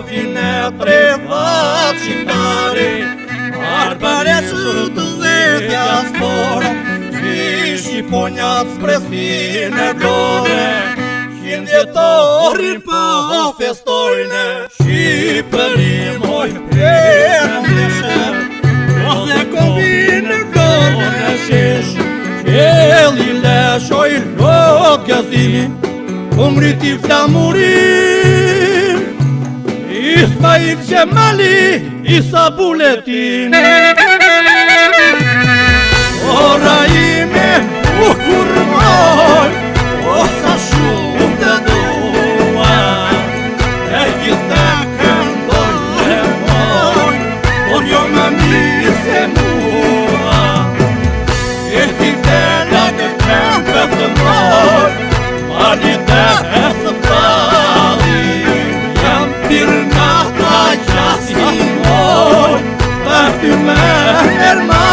vine privat shqiptari, arbare që të dhejtja spora, si shqiponjat s'presin e vlore, Hindjetorin për festojnë, Shqipëri moj prejnë në shër, dhe kombinë vlore në shesh, Qeli leshoj lot gazimi, Umriti flamurin, Ismail Gjemali, Isa Buletin. Ora ime u kurmoj, o sa shumë të dua, e gjitha këndoj dhe moj, por jo më mirë se mua. E ti të nga të këmpë të moj, mali të e të pali, jam pirë nga ta gjasi moj, për ty me nërma.